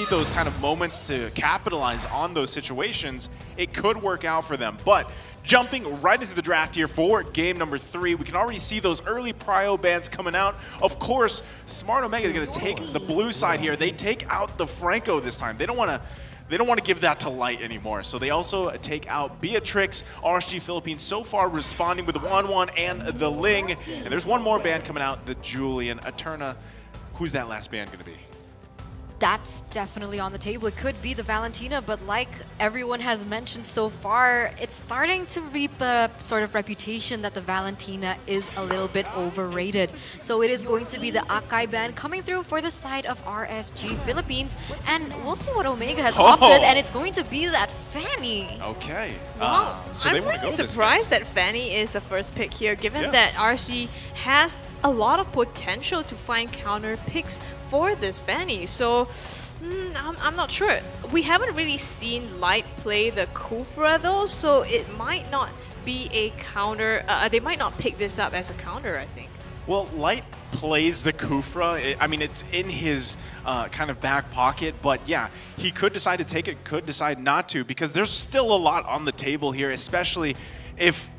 need those kind of moments to capitalize on those situations, it could work out for them. But jumping right into the draft here for game number 3, we can already see those early prio bans coming out. Of course, Smart Omega is going to take the blue side here. They take out the Franco this time. They don't want to give that to Light anymore. So they also take out Beatrix. RSG Philippines so far responding with the 1-1 and the Ling. And there's one more band coming out, the Julian. Eterna, who's that last band going to be? That's definitely on the table. It could be the Valentina, but like everyone has mentioned so far, it's starting to reap a sort of reputation that the Valentina is a little bit overrated. So it is going to be the Akai band coming through for the side of RSG Philippines, and we'll see what Omega has opted, and it's going to be that Fanny. Okay. Wow. So I'm they wanna really go this surprised that Fanny is the first pick here, given that RSG has a lot of potential to find counter picks for this Fanny. So I'm not sure. We haven't really seen Light play the Kufra though, so it might not be a counter. They might not pick this up as a counter, I think. Well, Light plays the Kufra. I mean, it's in his kind of back pocket, but yeah, he could decide to take it, could decide not to, because there's still a lot on the table here, especially if,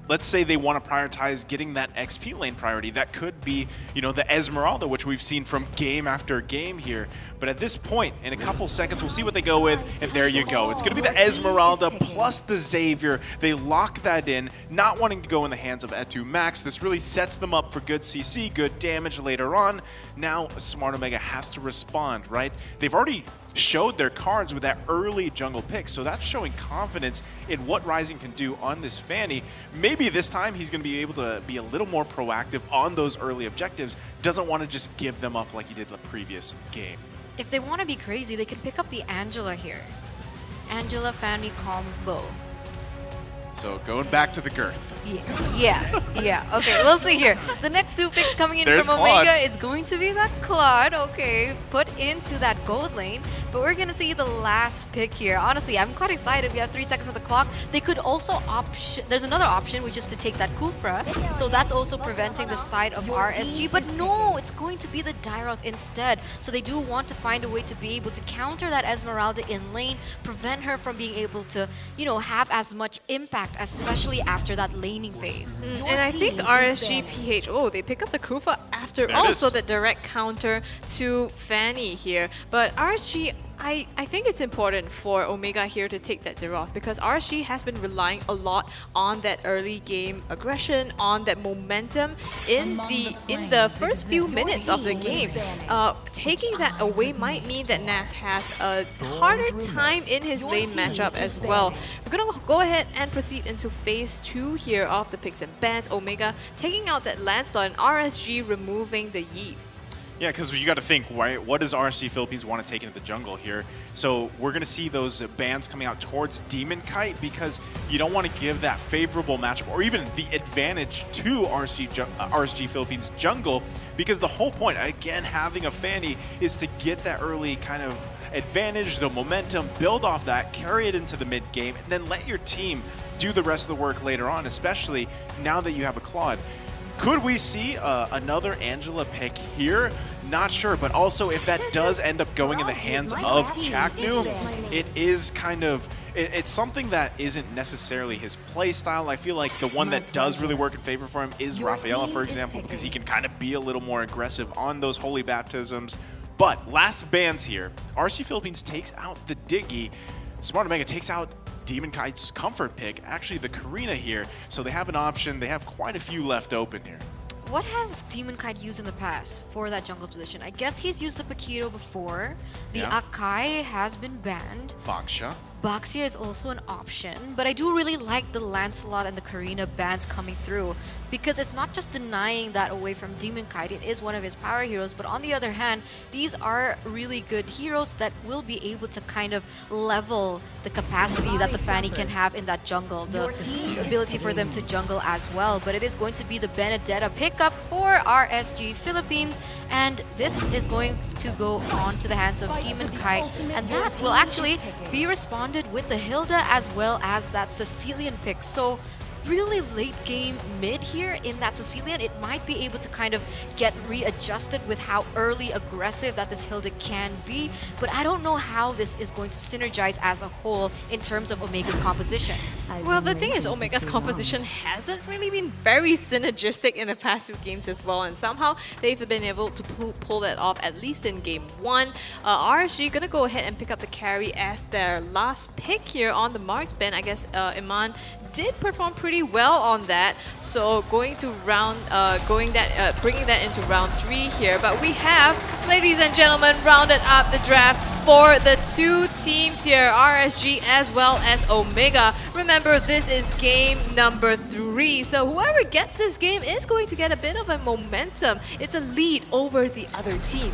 let's say they want to prioritize getting that XP lane priority. That could be, you know, the Esmeralda, which we've seen from game after game here. But at this point, in a couple seconds, we'll see what they go with, and there you go. It's going to be the Esmeralda plus the Xavier. They lock that in, not wanting to go in the hands of Etu Max. This really sets them up for good CC, good damage later on. Now, Smart Omega has to respond, right? They've already showed their cards with that early jungle pick, so that's showing confidence in what Rising can do on this Fanny. Maybe this time he's going to be able to be a little more proactive on those early objectives, doesn't want to just give them up like he did the previous game. If they want to be crazy, they can pick up the Angela here. Angela Fanny combo. So going back to the girth. Yeah. Okay, we'll see here. The next 2 picks coming in There's from Claude. Omega is going to be that Claude. Okay, put into that gold lane. But we're going to see the last pick here. Honestly, I'm quite excited. We have 3 seconds on the clock. They could also option. There's another option, which is to take that Kufra. So that's also preventing the side of RSG. But no, it's going to be the Dairoth instead. So they do want to find a way to be able to counter that Esmeralda in lane, prevent her from being able to, you know, have as much impact, especially after that laning phase. And I think RSG PH, they pick up the Krufa after also the direct counter to Fanny here. But RSG, I think it's important for Omega here to take that Dairoth, because RSG has been relying a lot on that early game aggression, on that momentum in the first few minutes of the game. Taking that away might mean that Nas has a harder time in his lane matchup as well. We're gonna go ahead and proceed into phase 2 here of the picks and bans. Omega taking out that Lancelot and RSG removing the Yi. Yeah, because you got to think, right? What does RSG Philippines want to take into the jungle here? So we're going to see those bans coming out towards Demon Kite, because you don't want to give that favorable matchup or even the advantage to RSG Philippines jungle, because the whole point, again, having a Fanny is to get that early kind of advantage, the momentum, build off that, carry it into the mid game, and then let your team do the rest of the work later on, especially now that you have a Claude. Could we see another Angela pick here? Not sure, but also if that does end up going in the hands of Chaknu, it is kind of, it's something that isn't necessarily his play style. I feel like the one that does really work in favor for him is Rafaela, for example, because he can kind of be a little more aggressive on those holy baptisms. But last bans here, RSG Philippines takes out the Diggy. Smart Omega takes out Demon Kite's comfort pick, actually the Karina here, so they have an option. They have quite a few left open here. What has Demon Kite used in the past for that jungle position? I guess he's used the Paquito before. The Akai has been banned. Baksha. Baxia is also an option, but I do really like the Lancelot and the Karina bans coming through, because it's not just denying that away from Demon Kite, it is one of his power heroes, but on the other hand, these are really good heroes that will be able to kind of level the capacity that the Fanny can have in that jungle, the ability for them to jungle as well. But it is going to be the Benedetta pickup for RSG Philippines, and this is going to go on to the hands of Demon Kite, and that will actually be responded with the Hilda as well as that Sicilian pick. So really late game mid here in that Sicilian, it might be able to kind of get readjusted with how early aggressive that this Hilda can be, but I don't know how this is going to synergize as a whole in terms of Omega's composition. Well, the thing is, Omega's composition hasn't really been very synergistic in the past 2 games as well, and somehow they've been able to pull that off, at least in game 1. RSG gonna go ahead and pick up the carry as their last pick here on the marksman. I guess Iman did perform pretty well on that, so going to bringing that into round 3 here. But we have, ladies and gentlemen, rounded up the drafts for the 2 teams here, RSG as well as Omega. Remember, this is game number 3, so whoever gets this game is going to get a bit of a momentum. It's a lead over the other team.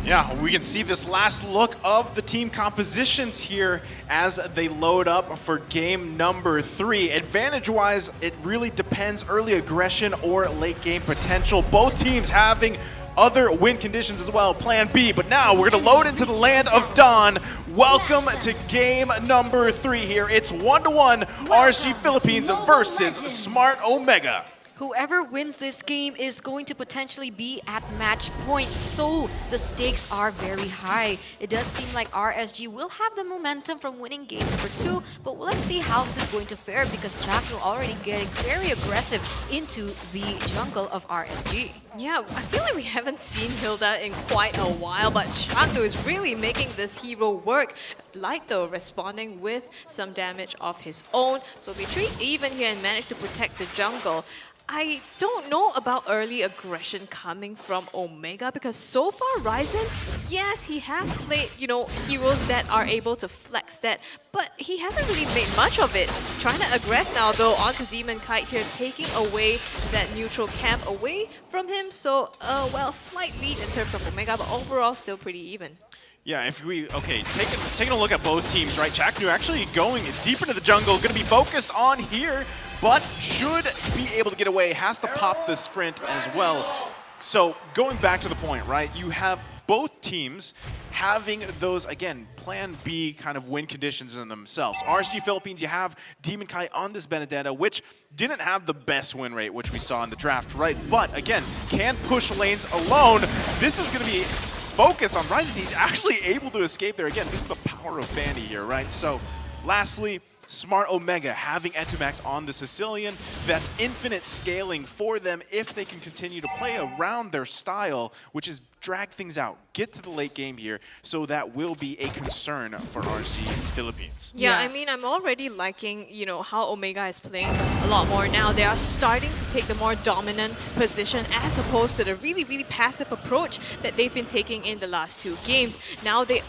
Yeah, we can see this last look of the team compositions here as they load up for game number 3. Advantage-wise, it really depends early aggression or late game potential. Both teams having other win conditions as well, plan B. But now we're going to load into the land of Dawn. Welcome to game number 3 here. It's 1-1 RSG Philippines versus Smart Omega. Whoever wins this game is going to potentially be at match point, so the stakes are very high. It does seem like RSG will have the momentum from winning game number 2, but let's see how this is going to fare because Chakno already getting very aggressive into the jungle of RSG. Yeah, I feel like we haven't seen Hilda in quite a while, but Chakno is really making this hero work. Light though, responding with some damage of his own, so they trade even here and manage to protect the jungle. I don't know about early aggression coming from Omega because so far Ryzen, yes, he has played, heroes that are able to flex that, but he hasn't really made much of it. Trying to aggress now though onto Demon Kite here, taking away that neutral camp away from him. So, well, slight lead in terms of Omega, but overall still pretty even. Yeah, if we, taking a look at both teams, right? Chaknu actually going deep into the jungle, going to be focused on here, but should be able to get away, has to pop the sprint as well. So going back to the point, right? You have both teams having those, again, plan B kind of win conditions in themselves. RSG Philippines, you have Demon Kai on this Benedetta, which didn't have the best win rate, which we saw in the draft, right? But again, can push lanes alone. This is going to be focused on Ryzen. He's actually able to escape there. Again, this is the power of Fanny here, right? So lastly, Smart Omega having Etumax on the Sicilian. That's infinite scaling for them if they can continue to play around their style, which is drag things out, get to the late game here. So that will be a concern for RSG Philippines. Yeah, I mean, I'm already liking, how Omega is playing a lot more now. They are starting to take the more dominant position as opposed to the really, really passive approach that they've been taking in the last 2 games. Now they,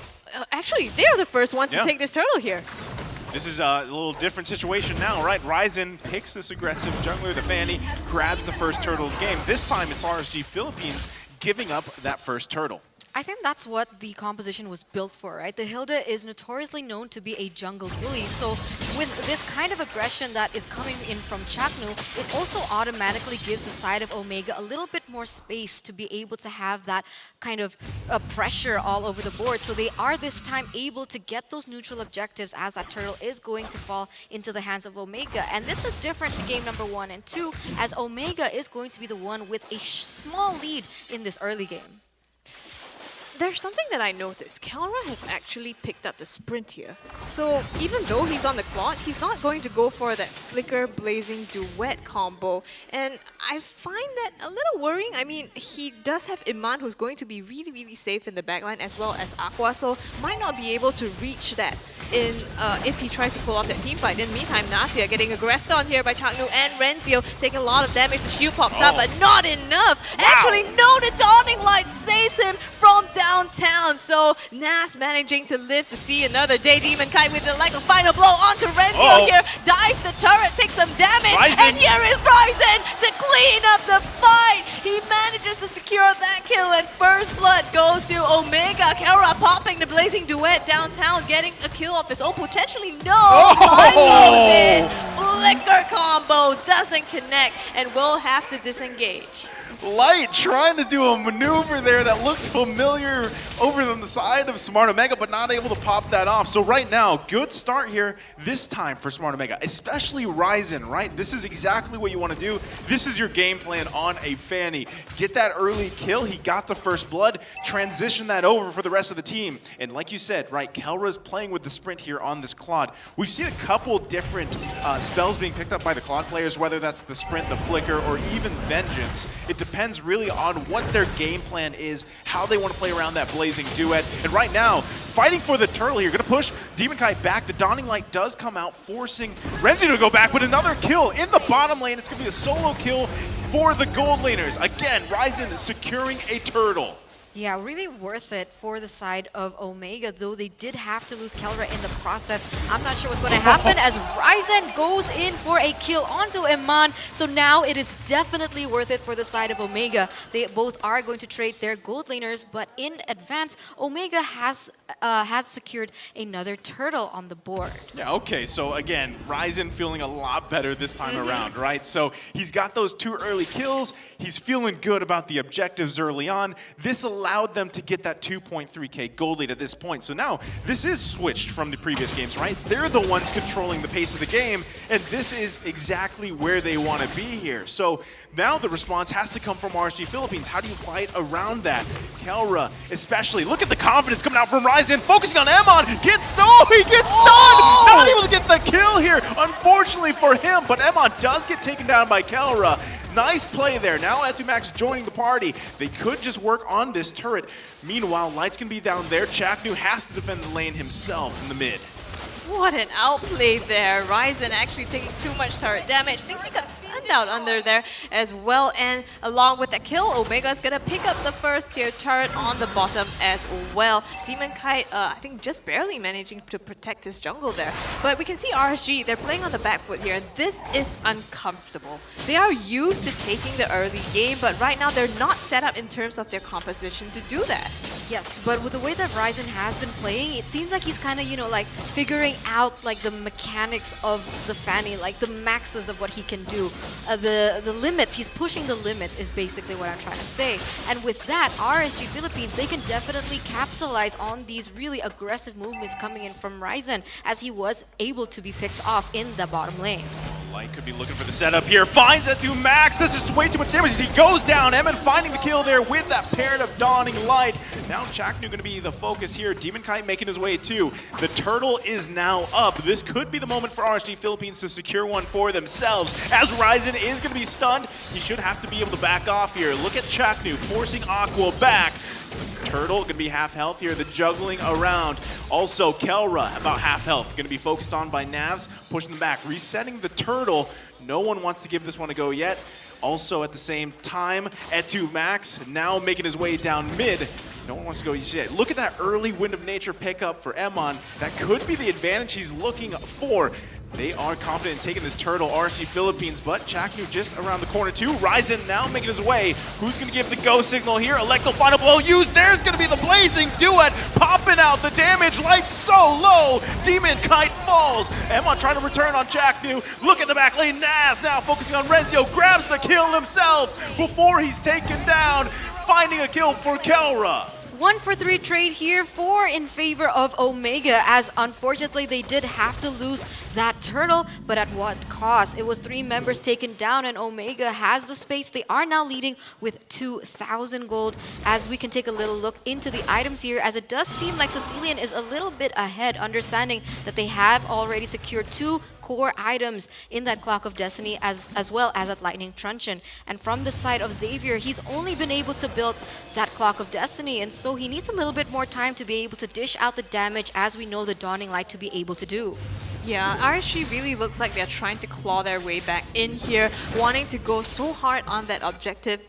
actually, they're the first ones to take this turtle here. This is a little different situation now, right? Ryzen picks this aggressive jungler, the Fanny, grabs the first turtle of the game. This time it's RSG Philippines giving up that first turtle. I think that's what the composition was built for, right? The Hilda is notoriously known to be a jungle bully, so with this kind of aggression that is coming in from Chaknu, it also automatically gives the side of Omega a little bit more space to be able to have that kind of pressure all over the board. So they are this time able to get those neutral objectives as that turtle is going to fall into the hands of Omega. And this is different to game number 1 and 2, as Omega is going to be the one with a small lead in this early game. There's something that I noticed. Kelra has actually picked up the sprint here. So even though he's on the clock, he's not going to go for that flicker blazing duet combo. And I find that a little worrying. I mean, he does have Iman who's going to be really, really safe in the backline as well as Aqua, so might not be able to reach that in if he tries to pull off that team fight. In the meantime, Nasia getting aggressed on here by Chaknu and Renzio, taking a lot of damage. The shield pops up, but not enough. Wow. Actually, no, the Dawning Light saves him from downtown. So Nas managing to live to see another day. Demon Kite with the final blow onto Renzio here. Dives the turret, takes some damage. Ryzen. And here is Ryzen to clean up the fight. He manages to secure that kill, and first blood goes to Omega. Kelra popping the blazing duet downtown, getting a kill off his own. Potentially no. Light goes in. Flicker combo doesn't connect and will have to disengage. Light trying to do a maneuver there that looks familiar over on the side of Smart Omega, but not able to pop that off. So right now, good start here this time for Smart Omega, especially Ryzen, right? This is exactly what you want to do. This is your game plan on a Fanny. Get that early kill. He got the first blood. Transition that over for the rest of the team. And like you said, right, Kelra's playing with the sprint here on this Claude. We've seen a couple different spells being picked up by the Claude players, whether that's the sprint, the flicker, or even Vengeance. It depends really on what their game plan is, how they want to play around that blazing duet. And right now, fighting for the turtle here, gonna push Demon Kite back. The Dawning Light does come out, forcing Renzi to go back with another kill in the bottom lane. It's gonna be a solo kill for the gold laners. Again, Ryzen securing a turtle. Yeah, really worth it for the side of Omega, though they did have to lose Kelra in the process. I'm not sure what's going to happen as Ryzen goes in for a kill onto Iman. So now it is definitely worth it for the side of Omega. They both are going to trade their gold laners, but in advance, Omega has secured another turtle on the board. Yeah, okay, so again, Ryzen feeling a lot better this time around, right? So he's got those 2 early kills. He's feeling good about the objectives early on. This allowed them to get that 2.3k gold lead at this point. So now this is switched from the previous games, right? They're the ones controlling the pace of the game, and this is exactly where they want to be here. So now the response has to come from RSG Philippines. How do you fight around that? Kelra, especially. Look at the confidence coming out from Ryzen, focusing on Emon. He gets stunned! Not able to get the kill here, unfortunately for him, but Emon does get taken down by Kelra. Nice play there. Now Max joining the party. They could just work on this turret. Meanwhile, Light's gonna be down there. Chaknu has to defend the lane himself in the mid. What an outplay there. Ryzen actually taking too much turret damage. I think he got stunned out under there as well. And along with the kill, Omega's going to pick up the first tier turret on the bottom as well. Demon Kite, I think just barely managing to protect his jungle there. But we can see RSG, they're playing on the back foot here. And this is uncomfortable. They are used to taking the early game, but right now they're not set up in terms of their composition to do that. Yes, but with the way that Ryzen has been playing, it seems like he's kind of, like figuring out like the mechanics of the Fanny, like the maxes of what he can do. The limits, he's pushing the limits is basically what I'm trying to say. And with that, RSG Philippines, they can definitely capitalize on these really aggressive movements coming in from Ryzen, as he was able to be picked off in the bottom lane. Light could be looking for the setup here, finds it to Max. This is way too much damage as he goes down. Emin finding the kill there with that parrot of Dawning Light. Now Chaknu going to be the focus here. Demon Kite making his way too. The turtle is now up. This could be the moment for RSG Philippines to secure one for themselves. As Ryzen is going to be stunned, he should have to be able to back off here. Look at Chaknu forcing Aqua back. Turtle going to be half health here, the juggling around. Also, Kelra, about half health, going to be focused on by Navs, pushing them back, resetting the turtle. No one wants to give this one a go yet. Also, at the same time, Etu Max now making his way down mid. No one wants to go yet. Look at that early Wind of Nature pickup for Emon. That could be the advantage he's looking for. They are confident in taking this turtle, RSG Philippines, but Chaknu just around the corner too. Ryzen now making his way. Who's going to give the go signal here? Electro final blow used. There's going to be the blazing duet popping out. The damage light so low. Demon Kite falls. Emon trying to return on Chaknu. Look at the back lane. Naz now focusing on Renzio. Grabs the kill himself before he's taken down. Finding a kill for Kelra. 1-for-3 trade here in favor of Omega, as unfortunately they did have to lose that turtle, but at what cost? It was 3 members taken down, and Omega has the space. They are now leading with 2,000 gold, as we can take a little look into the items here, as it does seem like Sicilian is a little bit ahead, understanding that they have already secured 2 core items in that Clock of Destiny, as well as at Lightning Truncheon. And from the side of Xavier, he's only been able to build that Clock of Destiny, and so he needs a little bit more time to be able to dish out the damage, as we know the Dawning Light to be able to do. Yeah, RSG really looks like they're trying to claw their way back in here, wanting to go so hard on that objective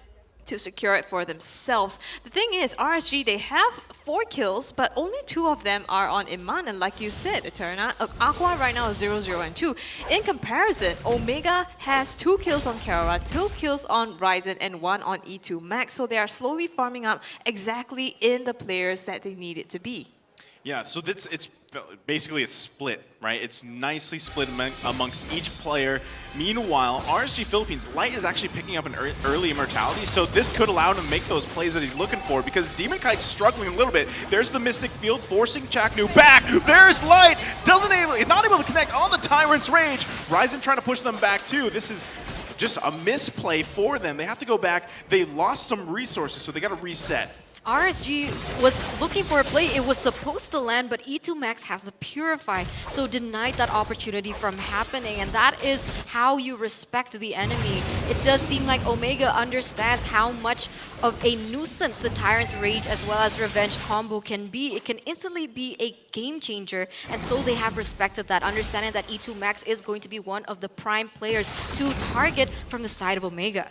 to secure it for themselves. The thing is, RSG, they have 4 kills, but only 2 of them are on Iman, and like you said, Eterna, Aqua right now is 0, 0, and 2. In comparison, Omega has 2 kills on Kelra, 2 kills on Ryzen, and 1 on E2 Max, so they are slowly farming up exactly in the players that they need it to be. Yeah, so it's basically it's split, right? It's nicely split amongst each player. Meanwhile, RSG Philippines, Light is actually picking up an early immortality, so this could allow him to make those plays that he's looking for because Demon Kite's struggling a little bit. There's the Mystic Field forcing Chaknu back. There's Light, not able to connect on the Tyrant's Rage. Ryzen trying to push them back too. This is just a misplay for them. They have to go back. They lost some resources, so they got to reset. RSG was looking for a play. It was supposed to land, but E2 Max has the Purify, so denied that opportunity from happening. And that is how you respect the enemy. It does seem like Omega understands how much of a nuisance the Tyrant's Rage as well as Revenge combo can be. It can instantly be a game changer, and so they have respected that, understanding that E2 Max is going to be one of the prime players to target from the side of Omega.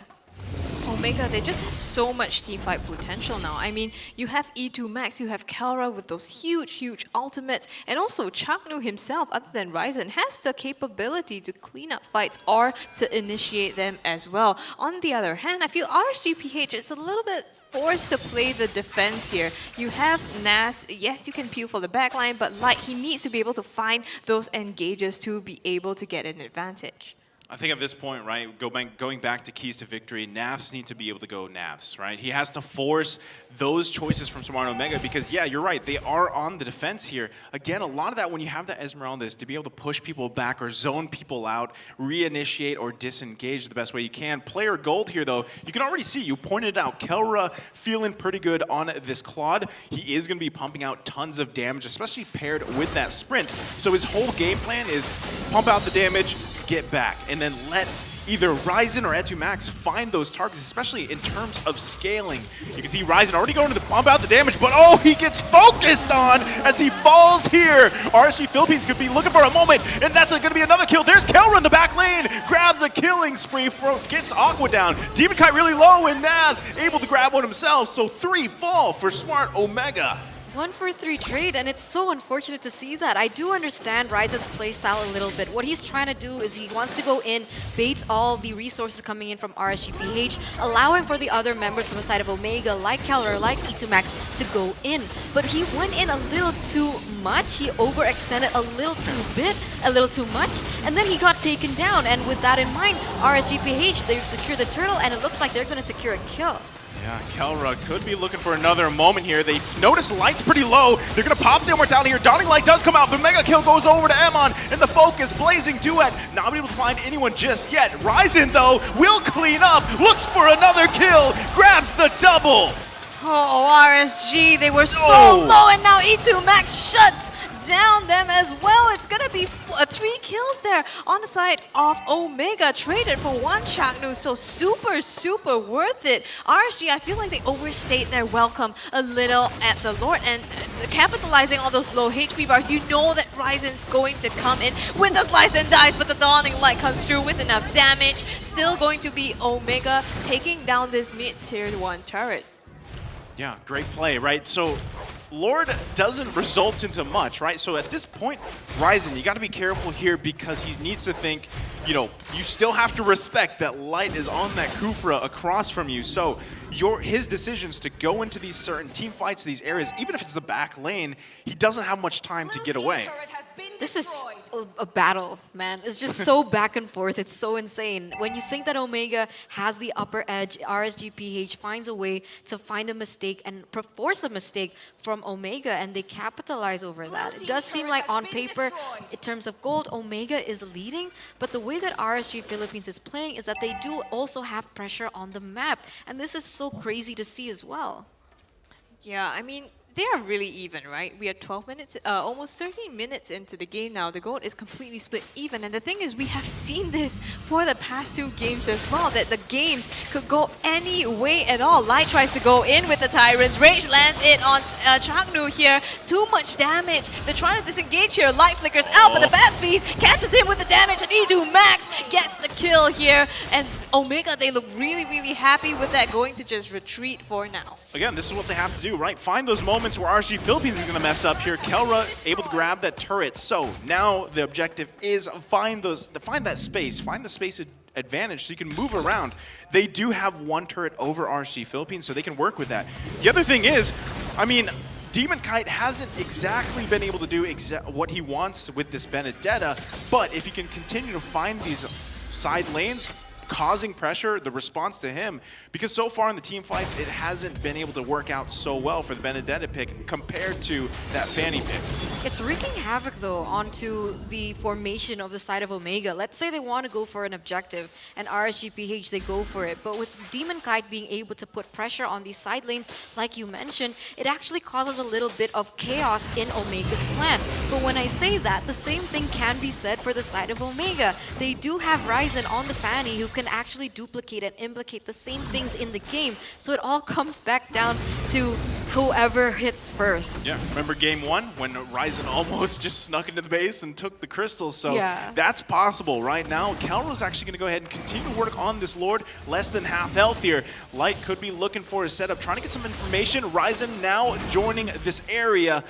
Omega, they just have so much teamfight potential now. I mean, you have E2 Max, you have Kelra with those huge ultimates, and also Chaknu himself, other than Ryzen, has the capability to clean up fights or to initiate them as well. On the other hand, I feel RSGPH is a little bit forced to play the defense here. You have Nas, yes, you can peel for the backline, but Light, he needs to be able to find those engages to be able to get an advantage. I think at this point, right, going back to keys to victory, Navs need to be able to go Navs, right? He has to force those choices from Smart Omega because, yeah, you're right, they are on the defense here. Again, a lot of that when you have that Esmeralda is to be able to push people back or zone people out, reinitiate or disengage the best way you can. Player gold here, though, you can already see, you pointed it out, Kelra feeling pretty good on this Claude. He is going to be pumping out tons of damage, especially paired with that sprint. So his whole game plan is pump out the damage, get back, and then let either Ryzen or E2 Max find those targets, especially in terms of scaling. You can see Ryzen already going to the pump out the damage, but oh, he gets focused on as he falls here. RSG Philippines could be looking for a moment, and that's going to be another kill. There's Kelra in the back lane, grabs a killing spree, gets Aqua down. Demon Kite really low, and Naz able to grab one himself, so 3 fall for Smart Omega. 1-for-3 trade, and it's so unfortunate to see that. I do understand Ryzen's playstyle a little bit. What he's trying to do is he wants to go in, bait all the resources coming in from RSGPH, allowing for the other members from the side of Omega, like Keller, like E2 Max, to go in. But he went in a little too much. He overextended a little too much, and then he got taken down. And with that in mind, RSGPH, they've secured the turtle, and it looks like they're going to secure a kill. Yeah, Kelra could be looking for another moment here. They notice Light's pretty low. They're going to pop the immortality here. Dawning Light does come out, but Mega Kill goes over to Emon, and the focus, Blazing Duet, not able to find anyone just yet. Ryzen, though, will clean up, looks for another kill, grabs the double. Oh, RSG, they were so low, and now E2 Max shuts down them as well. It's gonna be 3 kills there on the side of Omega, traded for 1 Chaknu, so super worth it. RSG, I feel like they overstayed their welcome a little at the Lord, and capitalizing on those low HP bars, you know that Ryzen's going to come in with the slice and dice, but the Dawning Light comes through with enough damage. Still going to be Omega taking down this mid-tier 1 turret. Yeah, great play, right? So Lord doesn't result into much, right? So at this point, Ryzen, you got to be careful here because he needs to think, you know, you still have to respect that Light is on that Kufra across from you. So his decisions to go into these certain team fights, these areas, even if it's the back lane, he doesn't have much time to get away. This is a battle, man. It's just so back and forth. It's so insane. When you think that Omega has the upper edge, RSGPH finds a way to find a mistake and force a mistake from Omega, and they capitalize over that. It does seem like on paper, in terms of gold, Omega is leading, but the way that RSG Philippines is playing is that they do also have pressure on the map, and this is so crazy to see as well. Yeah, I mean, they are really even, right? We are 12 minutes, almost 13 minutes into the game now. The gold is completely split even. And the thing is, we have seen this for the past 2 games as well, that the games could go any way at all. Light tries to go in with the Tyrant's Rage, lands it on Chaknu here. Too much damage. They're trying to disengage here. Light flickers out, but the Bats Feast catches him with the damage, and E2 Max gets the kill here. And Omega, they look really happy with that, going to just retreat for now. Again, this is what they have to do, right? Find those moments where RSG Philippines is going to mess up here. Kelra able to grab that turret. So now the objective is find that space, find the space advantage so you can move around. They do have 1 turret over RSG Philippines, so they can work with that. The other thing is, I mean, Demon Kite hasn't exactly been able to do what he wants with this Benedetta, but if he can continue to find these side lanes, causing pressure, the response to him, because so far in the team fights, it hasn't been able to work out so well for the Benedetta pick compared to that Fanny pick. It's wreaking havoc, though, onto the formation of the side of Omega. Let's say they want to go for an objective, and RSGPH, they go for it. But with Demon Kite being able to put pressure on these side lanes, like you mentioned, it actually causes a little bit of chaos in Omega's plan. But when I say that, the same thing can be said for the side of Omega. They do have Ryzen on the Fanny who can actually duplicate and implicate the same things in the game. So it all comes back down to whoever hits first. Yeah, remember game 1 when Ryzen almost just snuck into the base and took the crystals? So yeah, that's possible right now. Calro's actually going to go ahead and continue to work on this Lord, less than half health here. Light could be looking for his setup, trying to get some information. Ryzen now joining this area.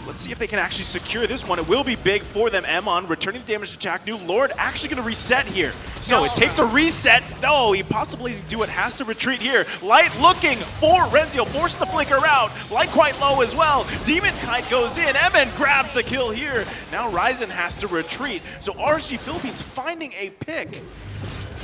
Let's see if they can actually secure this one. It will be big for them. Emon returning the damage to attack. New Lord actually going to reset here. So it takes a reset. No, he possibly do it. Has to retreat here. Light looking for Renzio. Forced the flicker out. Light quite low as well. Demon Kite goes in. Emon grabs the kill here. Now Ryzen has to retreat. So RSG Philippines finding a pick.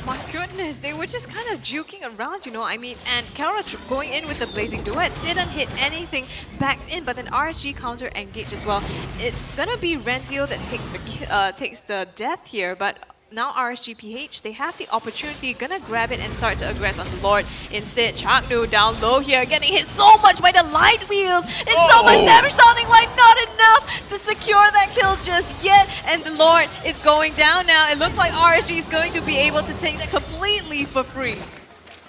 My goodness, they were just kind of juking around, you know. I mean, and Kara going in with the Blazing Duet didn't hit anything back in, but then RSG counter engaged as well. It's gonna be Renzio that takes the death here, but now RSGPH, they have the opportunity, gonna grab it and start to aggress on the Lord. Instead, Chaknu down low here, getting hit so much by the light wheels. It's so much damage, sounding like not enough to secure that kill just yet. And the Lord is going down now. It looks like RSG is going to be able to take that completely for free.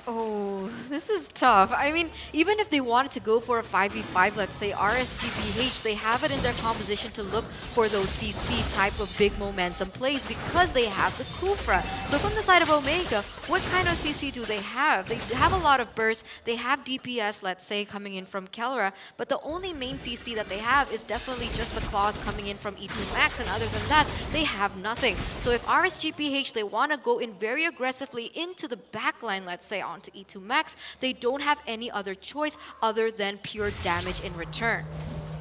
Oh, this is tough. I mean, even if they wanted to go for a 5v5, let's say RSGPH, they have it in their composition to look for those CC type of big momentum plays because they have the Kufra. But from the side of Omega, what kind of CC do they have? They have a lot of bursts. They have DPS, let's say, coming in from Kelra, but the only main CC that they have is definitely just the claws coming in from E2 Max, and other than that, they have nothing. So if RSGPH, they want to go in very aggressively into the backline, let's say, onto E2 Max, they don't have any other choice other than pure damage in return.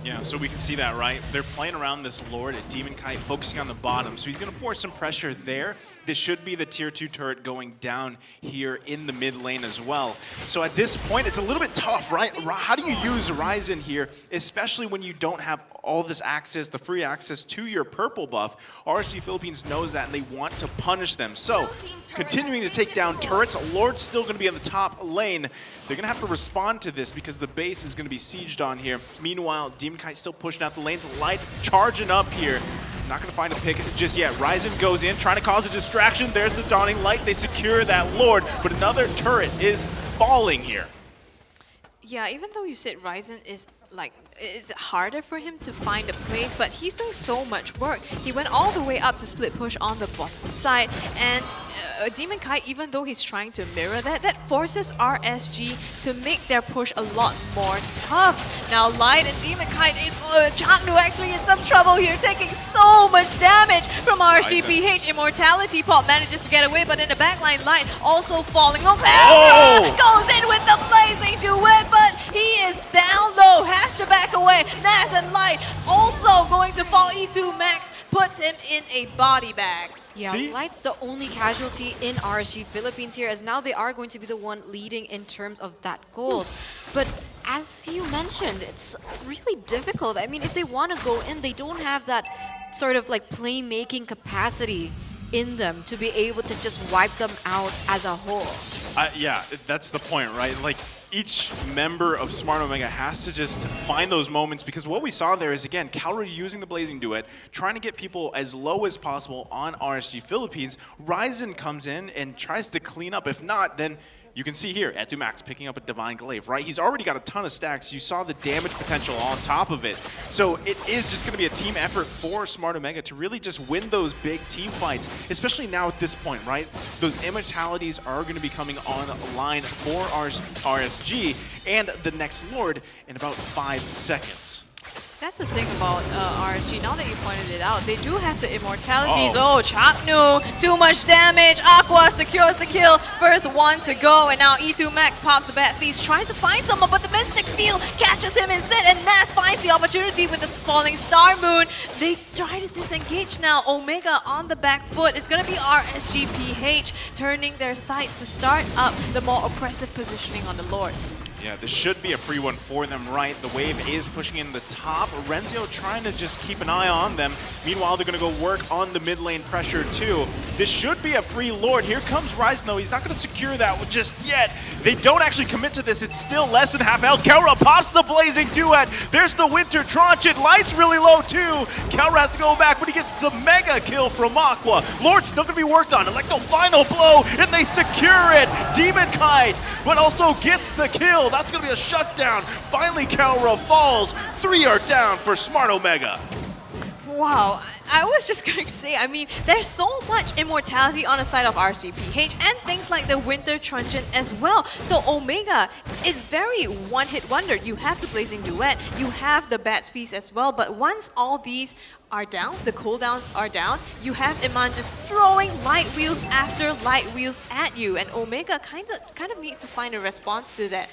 Yeah, so we can see that, right? They're playing around this Lord at Demon Kite, focusing on the bottom. So he's going to force some pressure there. This should be the tier 2 turret going down here in the mid lane as well. So at this point, it's a little bit tough, right? How do you use Ryzen here, especially when you don't have all this access, the free access to your purple buff? RSG Philippines knows that, and they want to punish them. So continuing to take down turrets. Lord's still going to be on the top lane. They're going to have to respond to this because the base is going to be sieged on here. Meanwhile, Demon Kite still pushing out the lanes. Light charging up here. Not going to find a pick just yet. Ryzen goes in, trying to cause a distraction. There's the Dawning Light. They secure that Lord, but another turret is falling here. Yeah, even though you said Ryzen is like, it's harder for him to find a place, but he's doing so much work. He went all the way up to split push on the bottom side, and Demon Kite, even though he's trying to mirror that, that forces RSG to make their push a lot more tough. Now Light and Demon Kite, Chaknu actually in some trouble here, taking so much damage from RSGPH. Immortality Pop manages to get away, but in the backline, Light also falling. Goes in with the Blazing Duet, but he is down low, has to back away. Nas and Light also going to fall. E2 Max puts him in a body bag. Yeah, Light the only casualty in RSG Philippines here, as now they are going to be the one leading in terms of that gold. But as you mentioned, it's really difficult. I mean, if they want to go in, they don't have that sort of like playmaking capacity in them to be able to just wipe them out as a whole. Yeah, that's the point, right? Like, each member of Smart Omega has to just find those moments, because what we saw there is, again, Calra using the Blazing Duet, trying to get people as low as possible on RSG Philippines. Ryzen comes in and tries to clean up. If not, then you can see here, E2 Max picking up a Divine Glaive, right? He's already got a ton of stacks. You saw the damage potential on top of it. So it is just going to be a team effort for Smart Omega to really just win those big team fights, especially now at this point, right? Those immortalities are going to be coming online for RSG and the next Lord in about 5 seconds. That's the thing about RSG. Now that you pointed it out, they do have the immortalities. Oh, Chaknu, too much damage. Aqua secures the kill. First one to go, and now E2 Max pops the Bat Feast, tries to find someone, but the Mystic Field catches him instead, and Mass finds the opportunity with the falling Star Moon. They try to disengage now. Omega on the back foot. It's gonna be RSGPH turning their sights to start up the more oppressive positioning on the Lord. Yeah, this should be a free one for them, right? The wave is pushing in the top. Renzio trying to just keep an eye on them. Meanwhile, they're going to go work on the mid lane pressure too. This should be a free Lord. Here comes Ryze, though. He's not going to secure that just yet. They don't actually commit to this. It's still less than half health. Kelra pops the Blazing Duet. There's the Winter Tranche. Light's really low too. Kelra has to go back, but he gets the mega kill from Aqua. Lord's still going to be worked on. Electro final blow, and they secure it. Demon Kite, but also gets the kill. That's going to be a shutdown. Finally, Kelra falls. 3 are down for Smart Omega. Wow, I was just going to say, I mean, there's so much immortality on the side of RSGPH and things like the Winter Truncheon as well. So Omega is very one-hit wonder. You have the Blazing Duet, you have the Bat's Feast as well, but once all these are down, the cooldowns are down, you have Iman just throwing light wheels after light wheels at you, and Omega kind of needs to find a response to that.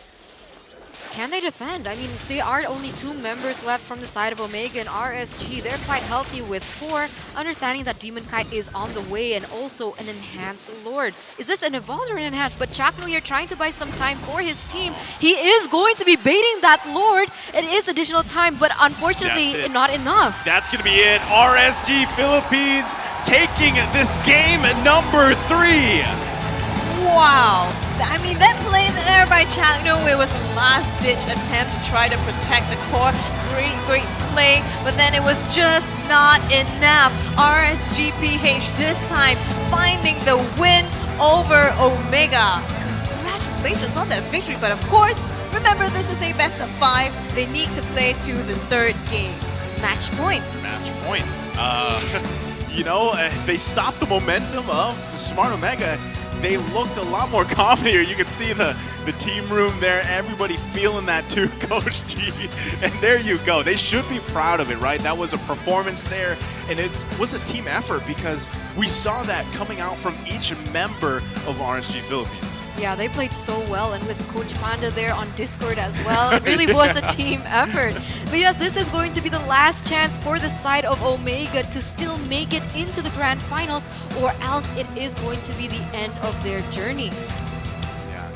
Can they defend? I mean, there are only 2 members left from the side of Omega and RSG. They're quite healthy with 4, understanding that Demon Kite is on the way and also an enhanced Lord. Is this an evolved or an enhanced? But Chaknu here trying to buy some time for his team. He is going to be baiting that Lord. It is additional time, but unfortunately not enough. That's going to be it. RSG Philippines taking this game at number 3. Wow! I mean, that play there by Chaknu, it was a last-ditch attempt to try to protect the core. Great play, but then it was just not enough. RSGPH this time finding the win over Omega. Congratulations on that victory, but of course, remember this is a best of 5. They need to play to the 3rd game. Match point. Match point. You know, they stopped the momentum of Smart Omega. They looked a lot more confident here. You can see the team room there, everybody feeling that too, Coach G. And there you go. They should be proud of it, right? That was a performance there, and it was a team effort because we saw that coming out from each member of RSG Philippines. Yeah, they played so well, and with Coach Panda there on Discord as well, it really was a team effort. But yes, this is going to be the last chance for the side of Omega to still make it into the grand finals, or else it is going to be the end of their journey. Yeah,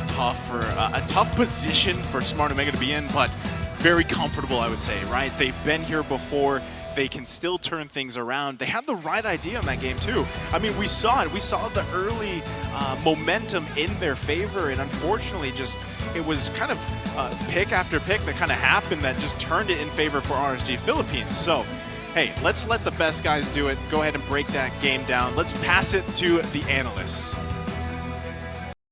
tough for a tough position for Smart Omega to be in, but very comfortable, I would say, right? They've been here before. They can still turn things around. They had the right idea in that game too. I mean, we saw it. We saw the early momentum in their favor, and unfortunately, it was kind of pick after pick that kind of happened that just turned it in favor for RSG Philippines. So, hey, let's let the best guys do it. Go ahead and break that game down. Let's pass it to the analysts.